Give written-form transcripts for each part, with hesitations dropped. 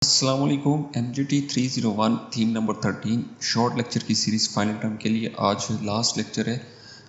अस्सलाम वालेकुम। MGT 301 theme number 13 short lecture की सीरीज़ फाइनल टर्म के लिए आज लास्ट लेक्चर है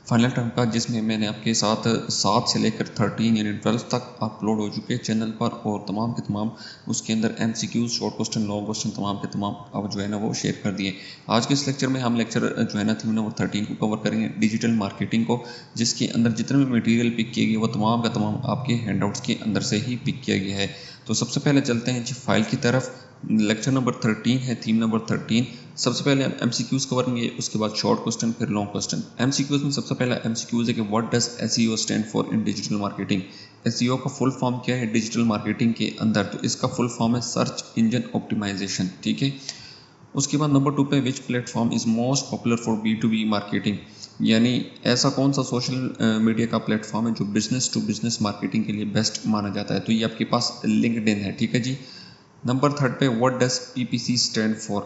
फाइनल टर्म का, जिसमें मैंने आपके साथ 7 से लेकर 13 यानी 12 तक अपलोड हो चुके हैं चैनल पर, और तमाम के तमाम उसके अंदर MCQs, short question, long question तमाम के तमाम अब जो है ना वो शेयर कर दिए। आज के इस लेक्चर में हम लेक्चर जो है ना थीम नंबर 13 को कवर करेंगे, डिजिटल मार्केटिंग को, जिसके अंदर जितने भी मटेरियल पिक किए गए वो तमाम का तमाम आपके हैंडआउट्स के अंदर से ही पिक किया गया है। तो सबसे पहले चलते हैं जी फाइल की तरफ। लेक्चर नंबर 13 है, थीम नंबर 13। सबसे पहले हम MCQs कवर करेंगे, उसके बाद शॉर्ट क्वेश्चन, फिर लॉन्ग क्वेश्चन। MCQs में सबसे पहला MCQs है कि what does SEO stand for in digital marketing. SEO का फुल फॉर्म क्या है डिजिटल मार्केटिंग के अंदर? तो इसका फुल फॉर्म है सर्च इंजन ऑप्टिमाइजेशन, ठीक है। उसके बाद नंबर 2 पे which platform is most popular for B2B marketing, यानी ऐसा कौन सा सोशल मीडिया का प्लेटफॉर्म है जो बिजनेस टू बिजनेस मार्केटिंग के लिए बेस्ट माना जाता है? तो ये आपके पास लिंक्डइन है, ठीक है जी। नंबर 3 पे what does PPC stand for.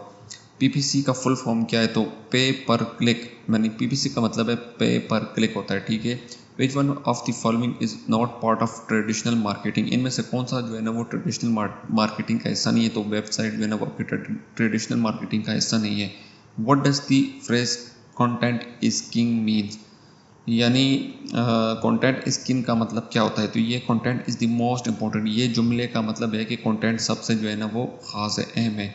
PPC का फुल फॉर्म क्या है? तो पे पर क्लिक, यानी PPC का मतलब है पे पर क्लिक होता है, ठीक है। Which one of the following is not part of traditional marketing, इनमें से कौन सा जो है ना वो ट्रेडिशनल मार्केटिंग का हिस्सा नहीं है? तो वेबसाइट जो है ना वो आपकी ट्रेडिशनल मार्केटिंग का हिस्सा नहीं है। What does the phrase content is king means, यानी कंटेंट स्किन का मतलब क्या होता है? तो ये content is the most important, ये जुमले का मतलब है कि कंटेंट सबसे जो है ना वो ख़ास है, अहम है।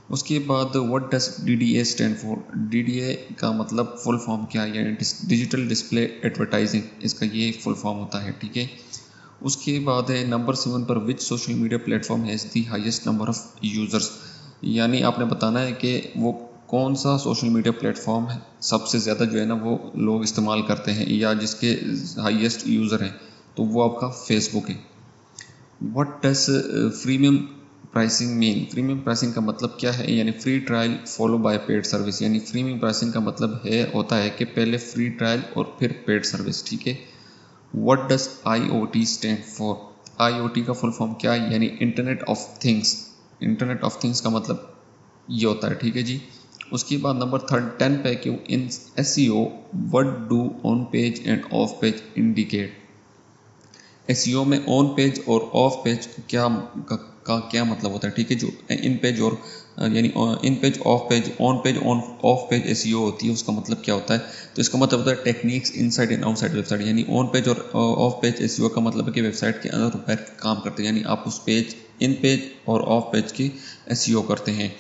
उसके बाद what does DDA stand for. DDA का मतलब फुल फॉर्म क्या है? यानी डिजिटल डिस्प्ले एडवर्टाइजिंग, इसका ये फुल फॉर्म होता है, ठीक है। उसके बाद है नंबर 7 पर which social media platform has the highest number of users, यानी आपने बताना है कि वो कौन सा सोशल मीडिया प्लेटफॉर्म है सबसे ज़्यादा जो है ना वो लोग इस्तेमाल करते हैं या जिसके हाईएस्ट यूज़र हैं, तो वो आपका फेसबुक है। What does premium pricing mean. Premium pricing का मतलब क्या है? यानी free trial follow by paid service, यानी प्रीमियम प्राइसिंग का मतलब है होता है कि पहले फ्री ट्रायल और फिर पेड सर्विस, ठीक है। What does IoT stand for. IoT का फुल फॉर्म क्या है? यानी internet of things. Internet of things का मतलब ये होता है, ठीक है जी। उसके बाद नंबर 10 पे क्यों इन SEO what do on page end of page indicate. SEO में ऑन पेज और ऑफ पेज का क्या मतलब होता है, ठीक है। जो इन पेज और यानी इन page of page, on page of page SEO होती है, उसका मतलब क्या होता है? तो इसका मतलब होता है techniques inside and outside website, यानी ऑन पेज और ऑफ पेज SEO का मतलब है कि वेबसाइट के अंदर बाहर काम करते हैं, यानी आप उस पेज इन पेज और ऑफ पेज की SEO करते हैं।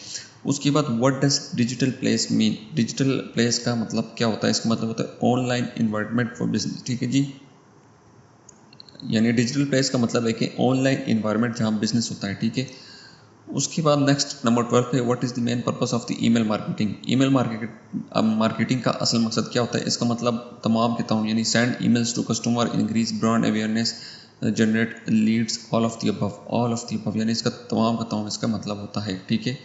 उसके बाद what does digital place mean. Digital place का मतलब क्या होता है? इसका मतलब होता है ऑनलाइन इन्वायरमेंट फॉर बिजनेस, ठीक है जी। यानी डिजिटल प्लेस का मतलब है कि ऑनलाइन इन्वायरमेंट जहाँ बिजनेस होता है, ठीक है। उसके बाद नेक्स्ट नंबर 12 पे what is the main purpose of the email marketing. Email marketing का असल मकसद क्या होता है? इसका मतलब तमाम के तमाम, यानी send emails to customer, increase brand awareness, generate leads, all of the above, all of the above, यानी इसका तमाम का तमाम इसका मतलब होता है, ठीक है।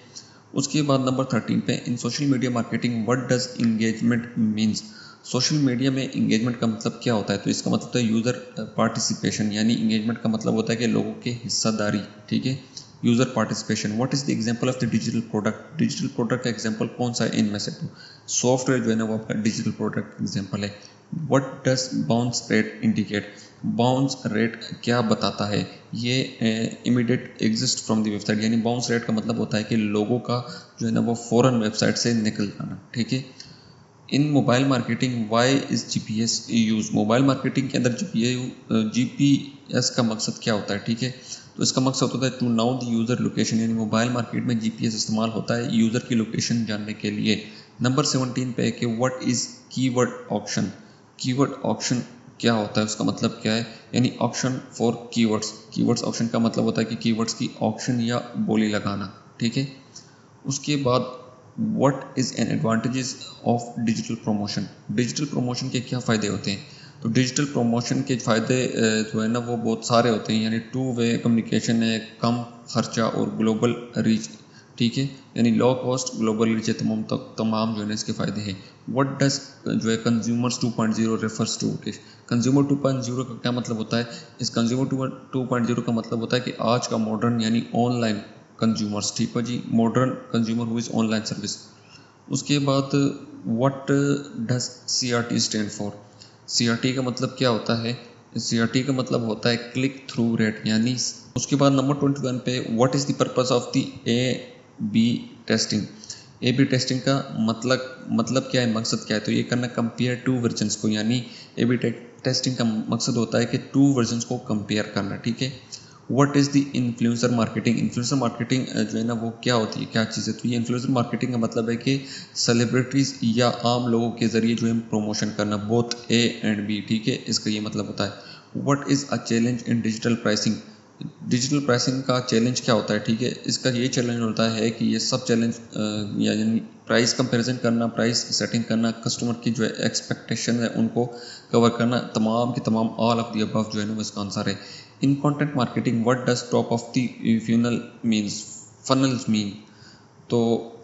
उसके बाद नंबर 13 पे in social media marketing what does engagement means. Social media में इंगेजमेंट का मतलब क्या होता है? तो इसका मतलब है यूज़र पार्टिसिपेशन, यानी इंगेजमेंट का मतलब होता है कि लोगों की हिस्सादारी, ठीक है। User participation. What is the example of the digital product. Digital product का एग्जांपल कौन सा है इनमें से? तो सॉफ्टवेयर जो है ना वो आपका डिजिटल प्रोडक्ट एग्जांपल है। What does bounce rate indicate. Bounce rate क्या बताता है? ये immediate exist from the website, यानी बाउंस रेट का मतलब होता है कि लोगों का जो है ना वो फ़ौरन वेबसाइट से निकल जाना, ठीक है। In mobile marketing why is GPS use. Mobile marketing के अंदर GPS का मकसद क्या होता है, ठीक है। तो इसका मकसद होता है to know the user location, यानी मोबाइल मार्केट में GPS इस्तेमाल होता है यूज़र की लोकेशन जानने के लिए। नंबर 17 पे है कि what is keyword auction. Keyword auction क्या होता है, उसका मतलब क्या है? यानी auction for keywords. Keywords auction का मतलब होता है कि कीवर्ड्स की ऑक्शन या बोली लगाना, ठीक है। उसके बाद what is an advantages of digital promotion. Digital promotion के क्या फ़ायदे होते हैं? तो डिजिटल प्रमोशन के फ़ायदे जो है ना वो बहुत सारे होते हैं, यानी 2 वे कम्युनिकेशन है, कम खर्चा और ग्लोबल रीच, ठीक है। यानी लो कॉस्ट ग्लोबल रीच है, तमाम जो है ना इसके फ़ायदे हैं। व्हाट डज जो है कंज्यूमर्स 2.0 रेफर्स टू। कंज्यूमर 2.0 का क्या मतलब होता है? इस कंज्यूमर 2.0 का मतलब होता है कि आज का मॉडर्न यानी ऑनलाइन कंज्यूमर्स, ठीक है जी, modern consumer who is online service. उसके बाद what does CRT stand for. CRT का मतलब क्या होता है? CRT का मतलब होता है क्लिक थ्रू रेट, यानी उसके बाद नंबर 21 पे what is the purpose of the A/B testing. A/B testing का मतलब क्या है, मकसद क्या है, तो ये करना कंपेयर टू वर्जन्स को, यानी A/B टेस्टिंग का मकसद होता है कि 2 वर्जन्स को कंपेयर करना, ठीक है। What is the influencer marketing. Influencer marketing जो है ना वो क्या होती है, क्या चीज़ है, तो ये इन्फ्लुएंसर मार्केटिंग का मतलब है कि सेलिब्रिटीज़ या आम लोगों के ज़रिए जो है प्रमोशन करना, बोथ A एंड B, ठीक है, इसका ये मतलब होता है। What is a challenge in digital pricing. Digital pricing का चैलेंज क्या होता है, ठीक है, इसका ये चैलेंज होता है कि ये सब चैलेंज यानी प्राइस कंपैरिजन करना, प्राइस सेटिंग करना, कस्टमर की जो है एक्सपेक्टेशन है उनको कवर करना, तमाम की तमाम ऑल ऑफ दी अबव जो है ना इसका आंसर है। इन content marketing what does top of the funnels mean. तो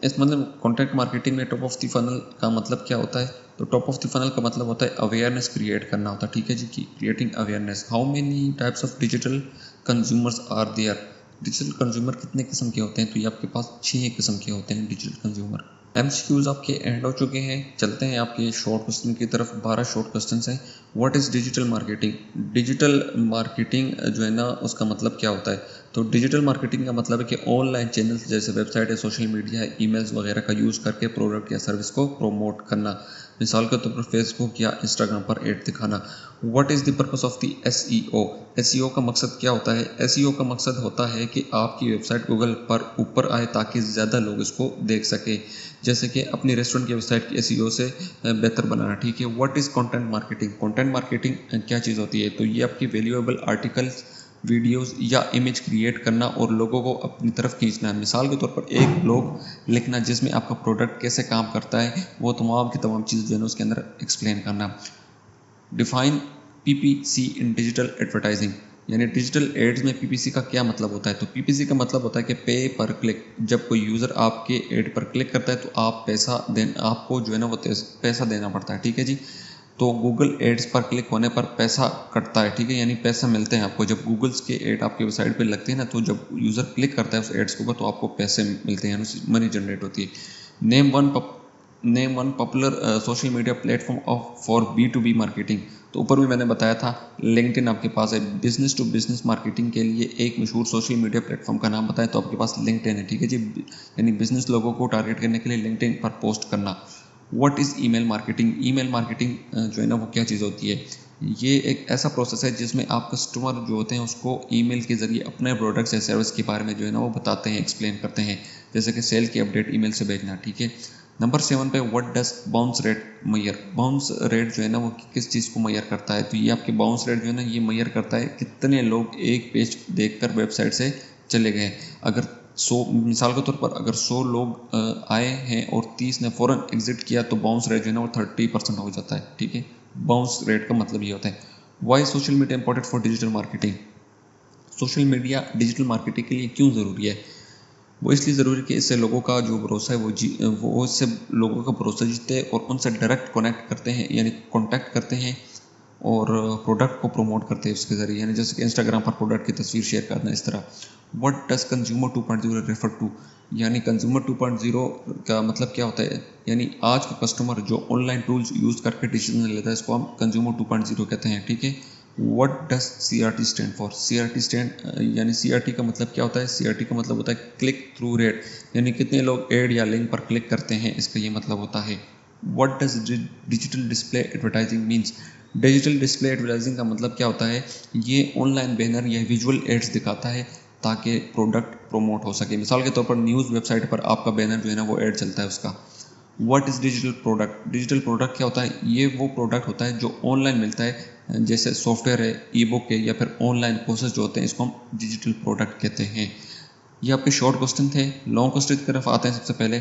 इस मतलब कंटेंट मार्केटिंग में टॉप ऑफ द फनल का मतलब क्या होता है, तो टॉप ऑफ द फनल का मतलब होता है अवेयरनेस क्रिएट करना होता है, ठीक है जी, की creating awareness. How many types of digital consumers are there. Digital consumer कितने किस्म के होते हैं, तो ये आपके पास 6 किस्म के होते हैं डिजिटल कंज्यूमर। MCQs आपके एंड हो चुके हैं, चलते हैं आपके शॉर्ट क्वेश्चन की तरफ। 12 शॉर्ट क्वेश्चन हैं। What is digital marketing. Digital marketing जो है ना उसका मतलब क्या होता है, तो डिजिटल मार्केटिंग का मतलब है कि ऑनलाइन चैनल्स जैसे वेबसाइट है, सोशल मीडिया है, ईमेल्स वगैरह का यूज़ करके प्रोडक्ट या सर्विस को प्रमोट करना, मिसाल के तौर पर फेसबुक या इंस्टाग्राम पर एड दिखाना। What is the purpose of the SEO। SEO का मकसद क्या होता है, SEO का मकसद होता है कि आपकी वेबसाइट गूगल पर ऊपर आए ताकि ज़्यादा लोग इसको देख सके, जैसे कि अपनी रेस्टोरेंट की वेबसाइट की SEO से बेहतर बनाना, ठीक है। What is content marketing. Content marketing क्या चीज़ होती है, तो ये आपकी वैल्यूएबल आर्टिकल्स, वीडियोस या इमेज क्रिएट करना और लोगों को अपनी तरफ खींचना। मिसाल के तौर पर एक ब्लॉग लिखना जिसमें आपका प्रोडक्ट कैसे काम करता है, वो तमाम की तमाम चीज़ जो है ना उसके अंदर एक्सप्लेन करना। डिफाइन PPC इन डिजिटल एडवर्टाइजिंग, यानी डिजिटल एड्स में PPC का क्या मतलब होता है, तो PPC का मतलब होता है कि पे पर क्लिक। जब कोई यूज़र आपके एड पर क्लिक करता है तो आपको जो है ना वो पैसा देना पड़ता है, ठीक है जी। तो गूगल एड्स पर क्लिक होने पर पैसा कटता है, ठीक है, यानी पैसा मिलते हैं आपको। जब गूगल्स के एड आपकी वेबसाइट पे लगते हैं ना, तो जब यूज़र क्लिक करता है उस एड्स के ऊपर तो आपको पैसे मिलते हैं, मनी जनरेट होती है। Name one popular social media platform for B2B marketing. तो ऊपर भी मैंने बताया था लिंक्डइन आपके पास है। बिजनेस टू बिजनेस मार्केटिंग के लिए एक मशहूर सोशल मीडिया प्लेटफॉर्म का नाम बताएं, तो आपके पास लिंक्डइन है, ठीक है जी, यानी बिजनेस लोगों को टारगेट करने के लिए लिंक्डइन पर पोस्ट करना। What is email marketing. Email marketing जो है ना वो क्या चीज़ होती है, ये एक ऐसा प्रोसेस है जिसमें आप कस्टमर जो होते हैं उसको ईमेल के ज़रिए अपने प्रोडक्ट्स या सर्विस के बारे में जो है ना वो बताते हैं, एक्सप्लेन करते हैं, जैसे कि सेल की अपडेट ईमेल से भेजना, ठीक है। नंबर 7 पे what does bounce rate measure. Bounce rate जो है ना वो किस चीज़ को मैयर करता है, तो ये आपके बाउंस रेट जो है ना ये मैयर करता है कितने लोग एक पेज देखकर वेबसाइट से चले गए। अगर 100 मिसाल के तौर पर अगर 100 लोग आए हैं और 30 ने फ़ौरन एग्जिट किया तो बाउंस रेट जो है ना वो 30% हो जाता है, ठीक है। बाउंस रेट का मतलब ये होता है। Why social media important for digital marketing. Social media digital marketing के लिए क्यों ज़रूरी है, वो इसलिए ज़रूरी है कि इससे लोगों का जो भरोसा है वो इससे लोगों का भरोसा जीतते हैं और उनसे डायरेक्ट कनेक्ट करते हैं, यानी कॉन्टैक्ट करते हैं और प्रोडक्ट को प्रमोट करते हैं उसके ज़रिए, यानी जैसे कि इंस्टाग्राम पर प्रोडक्ट की तस्वीर शेयर करना, इस तरह। What does consumer 2.0 refer to, यानी कंज्यूमर 2.0 का मतलब क्या होता है, यानी आज का कस्टमर जो ऑनलाइन टूल्स यूज़ करके डिसीजन लेता है इसको हम कंज्यूमर 2.0 कहते हैं, ठीक है। What does CRT stand for. CRT stand यानी CRT का मतलब क्या होता है, CRT का मतलब होता है क्लिक थ्रू रेट, यानी कितने लोग एड या लिंक पर क्लिक करते हैं, इसका ये मतलब होता है। What does digital display advertising means. Digital display advertising का मतलब क्या होता है, ये ऑनलाइन बैनर या विजुअल एड्स दिखाता है ताकि प्रोडक्ट प्रमोट हो सके। मिसाल के तौर पर न्यूज़ वेबसाइट पर आपका बैनर जो है ना वो एड चलता है उसका। What is digital product. Digital product क्या होता है, ये वो प्रोडक्ट होता है जो ऑनलाइन मिलता है, जैसे सॉफ्टवेयर है, ई बुक है, या फिर ऑनलाइन कोर्सेज जो होते हैं, इसको हम डिजिटल प्रोडक्ट कहते हैं। ये आपके शॉर्ट क्वेश्चन थे। लॉन्ग क्वेश्चन की तरफ आते हैं। सबसे पहले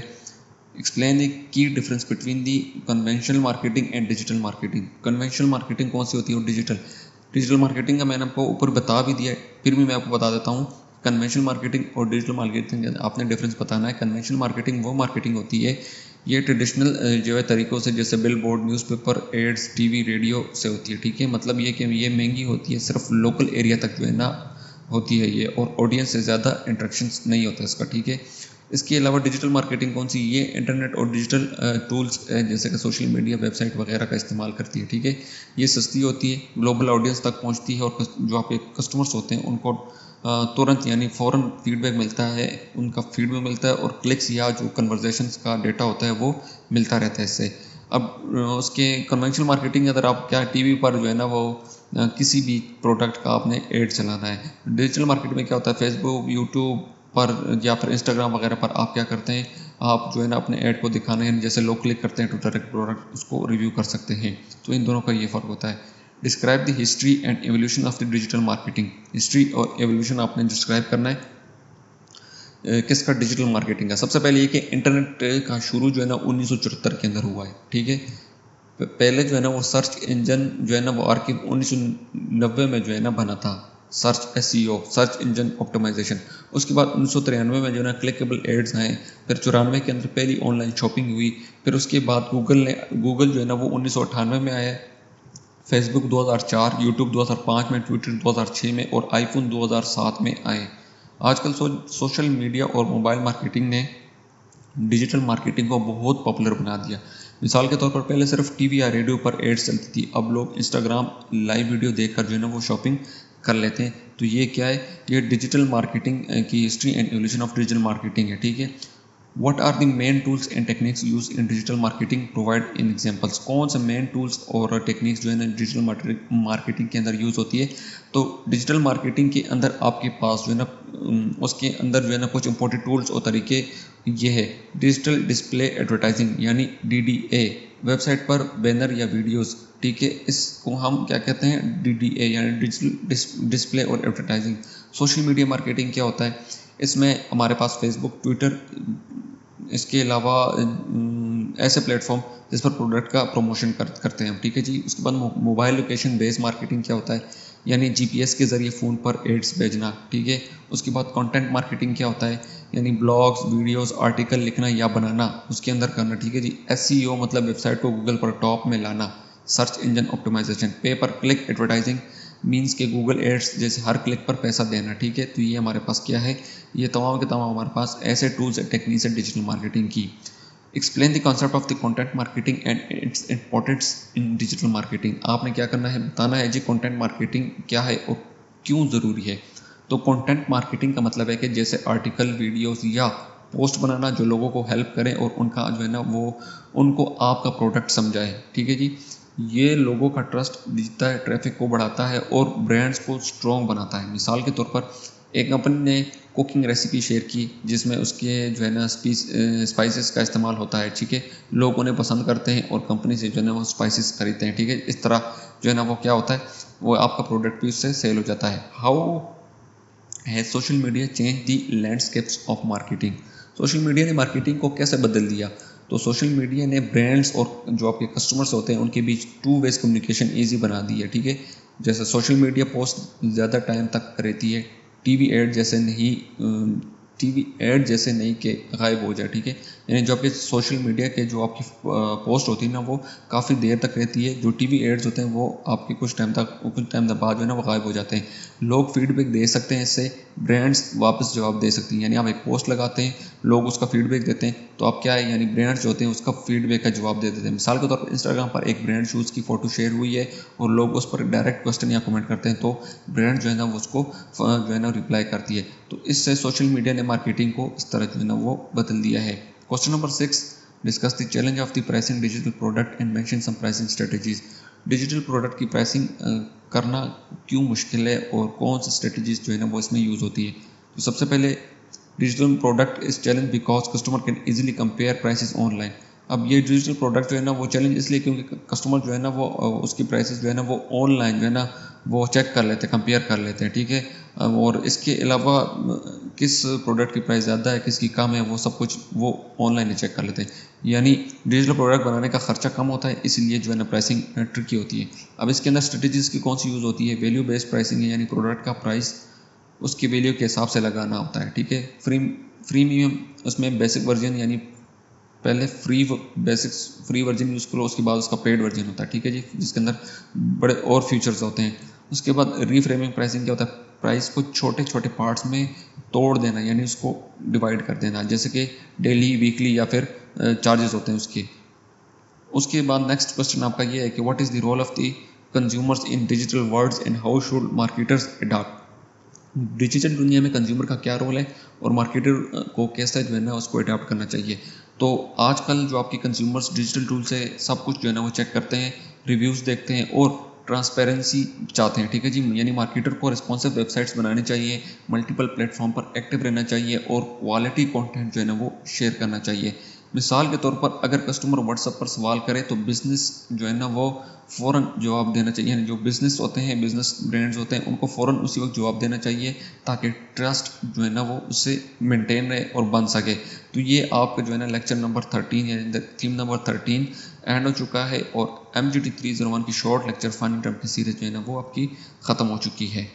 explain the key difference between the conventional marketing and digital marketing. Conventional marketing कौन सी होती है और डिजिटल मार्केटिंग का मैंने आपको ऊपर बता भी दिया है, फिर भी मैं आपको बता देता हूँ। कन्वेंशनल मार्केटिंग और डिजिटल मार्केटिंग आपने डिफरेंस बताना है। कन्वेंशनल मार्केटिंग वो मार्केटिंग होती है, ये ट्रेडिशनल जो है तरीक़ों से, जैसे billboard, newspaper, ads, TV, radio से होती है, ठीक है। मतलब ये कि ये महंगी होती है, सिर्फ लोकल एरिया तक जो है ना होती है ये, और ऑडियंस से ज़्यादा इंटरेक्शंस नहीं होता इसका, ठीक है। इसके अलावा डिजिटल मार्केटिंग कौन सी, ये इंटरनेट और डिजिटल टूल्स जैसे कि सोशल मीडिया, वेबसाइट वगैरह का इस्तेमाल करती है, ठीक है। ये सस्ती होती है, ग्लोबल ऑडियंस तक पहुंचती है, और जो आपके कस्टमर्स होते हैं उनको तुरंत यानी फ़ौरन फीडबैक मिलता है, उनका फीडबैक मिलता है, और क्लिक्स या जो कन्वर्जेशंस का डेटा होता है वो मिलता रहता है इससे। अब उसके कन्वेंशनल मार्केटिंग, अगर आप क्या टीवी पर जो है ना वो किसी भी प्रोडक्ट का आपने एड चलाना है। डिजिटल मार्केट में क्या होता है, फेसबुक, यूट्यूब पर या फिर इंस्टाग्राम वगैरह पर आप क्या करते हैं, आप जो है ना अपने ऐड को दिखाने हैं, जैसे लोग क्लिक करते हैं तो डायरेक्ट प्रोडक्ट उसको रिव्यू कर सकते हैं। तो इन दोनों का ये फ़र्क होता है। Describe the history and evolution of the digital marketing. History और एवोल्यूशन आपने डिस्क्राइब करना है किसका, डिजिटल मार्केटिंग का। सबसे पहले ये कि इंटरनेट का शुरू जो है ना 1974 के अंदर हुआ है, ठीक है। पहले जो है ना वो सर्च इंजन जो है ना वो आर्किव 1990 में जो है ना बना था, search SEO, search engine optimisation. उसके बाद 1993 में जो है ना क्लिकेबल एड्स आए, फिर 94 के अंदर पहली ऑनलाइन शॉपिंग हुई, फिर उसके बाद गूगल जो है ना वो 1998 में आया, फेसबुक 2004, यूट्यूब 2005 में, ट्विटर 2006 में, और आईफोन 2007 में आए। आजकल सोशल मीडिया और मोबाइल मार्केटिंग ने डिजिटल मार्केटिंग को बहुत पॉपुलर बना दिया। मिसाल के तौर पर पहले सिर्फ टीवी या रेडियो पर एड्स चलती थी, अब लोग इंस्टाग्राम लाइव वीडियो देखकर जो है ना वो शॉपिंग कर लेते हैं। तो ये क्या है, ये डिजिटल मार्केटिंग की history and evolution of digital marketing है, ठीक है। What are the main tools and techniques used in digital marketing? Provide in examples। कौन से मेन टूल्स और टेक्निक्स जो है ना डिजिटल मार्केटिंग के अंदर यूज़ होती है। तो डिजिटल मार्केटिंग के अंदर आपके पास जो है ना उसके अंदर जो है ना कुछ इंपॉर्टेंट टूल्स और तरीके ये है। डिजिटल डिस्प्ले एडवर्टाइजिंग यानी DDA, वेबसाइट पर बैनर या वीडियोस, ठीक है, इसको हम क्या कहते हैं, DDA यानी डिजिटल डिस्प्ले और एडवर्टाइजिंग। सोशल मीडिया मार्केटिंग क्या होता है, इसमें हमारे पास फेसबुक, ट्विटर, इसके अलावा ऐसे प्लेटफॉर्म जिस पर प्रोडक्ट का प्रमोशन करते हैं हम, ठीक है जी। उसके बाद मोबाइल लोकेशन बेस्ड मार्केटिंग क्या होता है, यानी GPS के ज़रिए फ़ोन पर एड्स भेजना, ठीक है। उसके बाद कंटेंट मार्केटिंग क्या होता है, यानी ब्लॉग्स, वीडियोस, आर्टिकल लिखना या बनाना, उसके अंदर करना, ठीक है जी। SEO मतलब वेबसाइट को गूगल पर टॉप में लाना। सर्च इंजन ऑप्टिमाइजेशन, पे पर क्लिक एडवर्टाइजिंग मीन्स के गूगल एड्स जैसे हर क्लिक पर पैसा देना, ठीक है। तो ये हमारे पास क्या है, ये तमाम के तमाम हमारे पास ऐसे टूल्स एंड टेक्निक्स है डिजिटल मार्केटिंग की। Explain the concept of the content marketing and its importance in digital marketing. आपने क्या करना है, बताना है जी कंटेंट मार्केटिंग क्या है और क्यों ज़रूरी है। तो कंटेंट मार्केटिंग का मतलब है कि जैसे आर्टिकल, वीडियोस या पोस्ट बनाना जो लोगों को हेल्प करें और उनका जो है ना वो उनको आपका प्रोडक्ट समझाए, ठीक है जी। ये लोगों का ट्रस्ट जीतता है, ट्रैफिक को बढ़ाता है और ब्रांड्स को स्ट्रॉन्ग बनाता है। मिसाल के तौर पर एक कंपनी ने कुकिंग रेसिपी शेयर की जिसमें उसके जो है ना स्पाइसेस का इस्तेमाल होता है, ठीक है। लोग उन्हें पसंद करते हैं और कंपनी से जो है ना वो स्पाइसेस खरीदते हैं, ठीक है। इस तरह जो है ना वो क्या होता है, वो आपका प्रोडक्ट भी उससे सेल हो जाता है। How has social media change the landscapes of marketing. Social media ने मार्केटिंग को कैसे बदल दिया। तो सोशल मीडिया ने ब्रांड्स और जो आपके कस्टमर्स होते हैं उनके बीच 2 वेज कम्युनिकेशन ईजी बना दी है, ठीक है। जैसे सोशल मीडिया पोस्ट ज़्यादा टाइम तक रहती है, टीवी एड जैसे नहीं कि गायब हो जाए, ठीक है। यानी जो आपके सोशल मीडिया के जो आपकी पोस्ट होती है ना वो काफ़ी देर तक रहती है। जो टीवी एड्स होते हैं वो आपके कुछ टाइम बाद जो है ना वो गायब हो जाते हैं। लोग फीडबैक दे सकते हैं, इससे ब्रांड्स वापस जवाब दे सकती हैं। यानी आप एक पोस्ट लगाते हैं, लोग उसका फीडबैक देते हैं, तो आप क्या है, यानी ब्रांड्स जो होते हैं उसका फीडबैक का जवाब दे देते हैं। मिसाल के तौर पर इंस्टाग्राम पर एक ब्रांड शूज़ की फ़ोटो शेयर हुई है और लोग उस पर डायरेक्ट क्वेश्चन या कमेंट करते हैं, तो ब्रांड जो है ना वो उसको जो है ना रिप्लाई करती है। तो इससे सोशल मीडिया ने मार्केटिंग को इस तरह जो है ना वो बदल दिया है। Question number 6, discuss the challenge of the pricing digital product and mention some pricing strategies. Digital product की प्राइसिंग करना क्यों मुश्किल है और कौन सी स्ट्रेटजीज जो है ना वो इसमें यूज़ होती है। तो सबसे पहले digital product is challenge because customer can easily compare prices online. अब ये डिजिटल प्रोडक्ट जो है ना वो चैलेंज इसलिए क्योंकि कस्टमर जो है ना वो उसकी प्राइसेस जो है ना वो ऑनलाइन जो है ना वो चेक कर लेते हैं, कंपेयर कर लेते हैं, ठीक है। और इसके अलावा किस प्रोडक्ट की प्राइस ज़्यादा है, किसकी कम है, वो सब कुछ वो ऑनलाइन ही चेक कर लेते हैं। यानी डिजिटल प्रोडक्ट बनाने का खर्चा कम होता है, इसलिए जो है ना प्राइसिंग ट्रिकी होती है। अब इसके अंदर स्ट्रेटजीज की कौन सी यूज़ होती है, वैल्यू बेस्ड प्राइसिंग है, यानी प्रोडक्ट का प्राइस उसकी वैल्यू के हिसाब से लगाना होता है, ठीक है। फ्रीमियम उसमें बेसिक वर्जन यानी पहले फ्री वर्जन यूज़ करो, उसके बाद उसका पेड वर्जन होता है, ठीक है जी, जिसके अंदर बड़े और फीचर्स होते हैं। उसके बाद रीफ्रेमिंग प्राइसिंग क्या होता है, प्राइस को छोटे छोटे पार्ट्स में तोड़ देना, यानी उसको डिवाइड कर देना, जैसे कि डेली, वीकली या फिर चार्जेस होते हैं उसके। उसके बाद नेक्स्ट क्वेश्चन आपका ये है कि what is the role of the consumers in digital worlds and how should marketers adopt. Digital दुनिया में कंज्यूमर का क्या रोल है और मार्केटर को कैसे जो है ना उसको अडॉप्ट करना चाहिए। तो आजकल जो आपकी कंज्यूमर्स डिजिटल टूल से सब कुछ जो है ना वो चेक करते हैं, रिव्यूज़ देखते हैं और ट्रांसपेरेंसी चाहते हैं, ठीक है जी। यानी मार्केटर को रिस्पॉन्सिव वेबसाइट्स बनानी चाहिए, मल्टीपल प्लेटफॉर्म पर एक्टिव रहना चाहिए और क्वालिटी कंटेंट जो है ना वो शेयर करना चाहिए। मिसाल के तौर पर अगर कस्टमर व्हाट्सएप पर सवाल करे तो बिज़नेस जो है ना वो फ़ौरन जवाब देना चाहिए। जो बिज़नेस होते हैं, बिज़नेस ब्रांड्स होते हैं, उनको फ़ौरन उसी वक्त जवाब देना चाहिए ताकि ट्रस्ट जो है ना वो उससे मेंटेन रहे और बन सके। तो ये आपका जो है ना लेक्चर नंबर 13 या थीम नंबर 13 एंड हो चुका है और MGT 301 की शॉर्ट लेक्चर फाइनल टर्म की सीरीज जो है ना वो आपकी ख़त्म हो चुकी है।